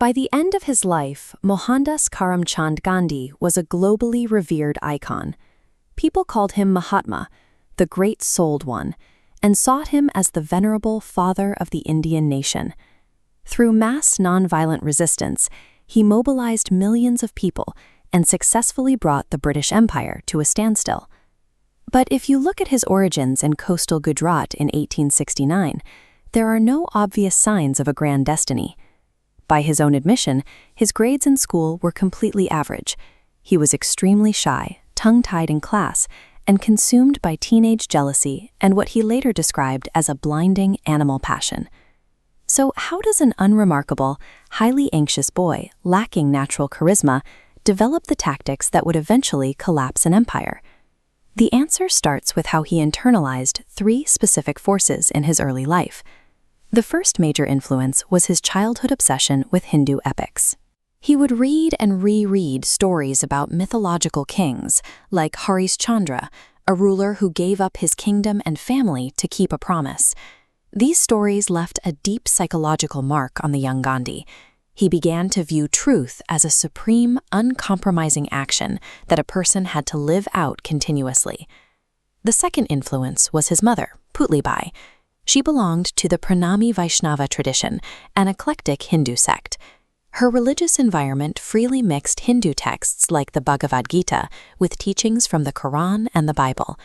By the end of his life, Mohandas Karamchand Gandhi was a globally revered icon. People called him Mahatma, the great-souled one, and sought him as the venerable father of the Indian nation. Through mass nonviolent resistance, he mobilized millions of people and successfully brought the British Empire to a standstill. But if you look at his origins in coastal Gujarat in 1869, there are no obvious signs of a grand destiny. By his own admission, his grades in school were completely average. He was extremely shy, tongue-tied in class, and consumed by teenage jealousy and what he later described as a blinding animal passion. So how does an unremarkable, highly anxious boy, lacking natural charisma, develop the tactics that would eventually collapse an empire? The answer starts with how he internalized 3 specific forces in his early life. The first major influence was his childhood obsession with Hindu epics. He would read and reread stories about mythological kings, like Harishchandra, a ruler who gave up his kingdom and family to keep a promise. These stories left a deep psychological mark on the young Gandhi. He began to view truth as a supreme, uncompromising action that a person had to live out continuously. The second influence was his mother, Putlibai. She belonged to the Pranami Vaishnava tradition, an eclectic Hindu sect. Her religious environment freely mixed Hindu texts like the Bhagavad Gita with teachings from the Quran and the Bible.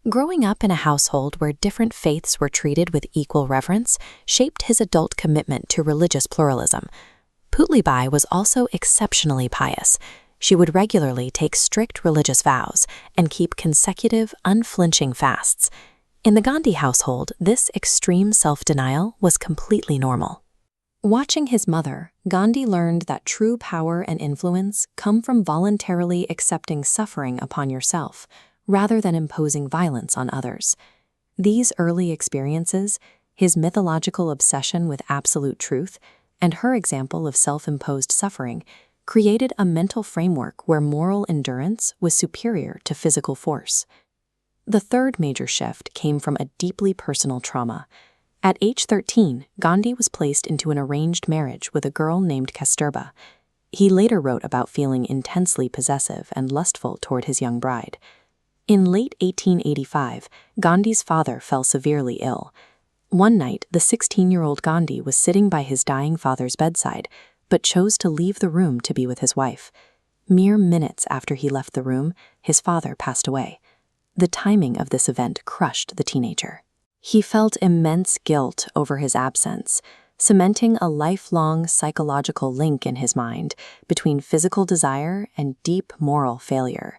Growing up in a household where different faiths were treated with equal reverence shaped his adult commitment to religious pluralism. Putlibai was also exceptionally pious. She would regularly take strict religious vows and keep consecutive, unflinching fasts. In the Gandhi household, this extreme self-denial was completely normal. Watching his mother, Gandhi learned that true power and influence come from voluntarily accepting suffering upon yourself, rather than imposing violence on others. These early experiences, his mythological obsession with absolute truth, and her example of self-imposed suffering, created a mental framework where moral endurance was superior to physical force. The third major shift came from a deeply personal trauma. At age 13, Gandhi was placed into an arranged marriage with a girl named Kasturba. He later wrote about feeling intensely possessive and lustful toward his young bride. In late 1885, Gandhi's father fell severely ill. One night, the 16-year-old Gandhi was sitting by his dying father's bedside, but chose to leave the room to be with his wife. Mere minutes after he left the room, his father passed away. The timing of this event crushed the teenager. He felt immense guilt over his absence, cementing a lifelong psychological link in his mind between physical desire and deep moral failure.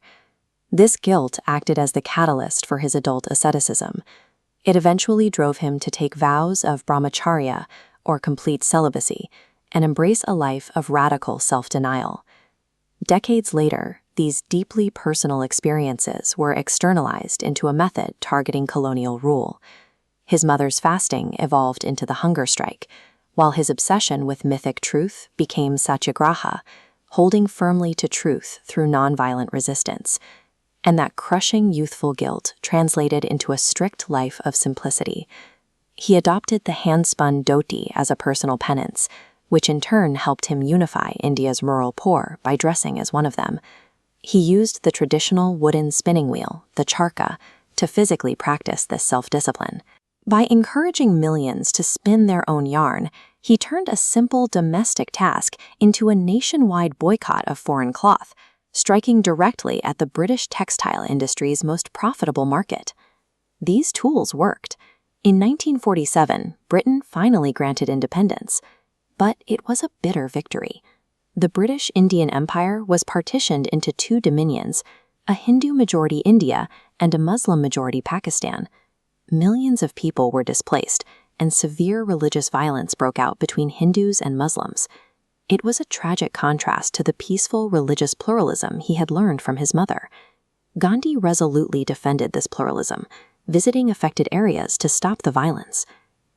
This guilt acted as the catalyst for his adult asceticism. It eventually drove him to take vows of brahmacharya, or complete celibacy, and embrace a life of radical self-denial. Decades later, these deeply personal experiences were externalized into a method targeting colonial rule. His mother's fasting evolved into the hunger strike, while his obsession with mythic truth became satyagraha, holding firmly to truth through nonviolent resistance. And that crushing youthful guilt translated into a strict life of simplicity. He adopted the hand-spun dhoti as a personal penance, which in turn helped him unify India's rural poor by dressing as one of them. He used the traditional wooden spinning wheel, the charkha, to physically practice this self-discipline. By encouraging millions to spin their own yarn, he turned a simple domestic task into a nationwide boycott of foreign cloth, striking directly at the British textile industry's most profitable market. These tools worked. In 1947, Britain finally granted independence, but it was a bitter victory. The British Indian Empire was partitioned into 2 dominions, a Hindu-majority India and a Muslim-majority Pakistan. Millions of people were displaced, and severe religious violence broke out between Hindus and Muslims. It was a tragic contrast to the peaceful religious pluralism he had learned from his mother. Gandhi resolutely defended this pluralism, visiting affected areas to stop the violence.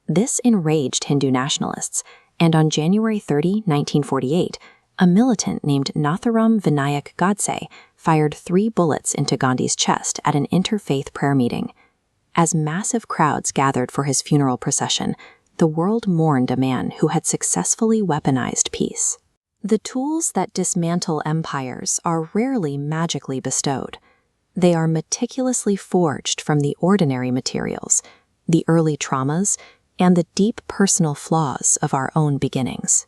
This enraged Hindu nationalists, and on January 30, 1948, a militant named Nathuram Vinayak Godse fired 3 bullets into Gandhi's chest at an interfaith prayer meeting. As massive crowds gathered for his funeral procession, the world mourned a man who had successfully weaponized peace. The tools that dismantle empires are rarely magically bestowed. They are meticulously forged from the ordinary materials, the early traumas, and the deep personal flaws of our own beginnings.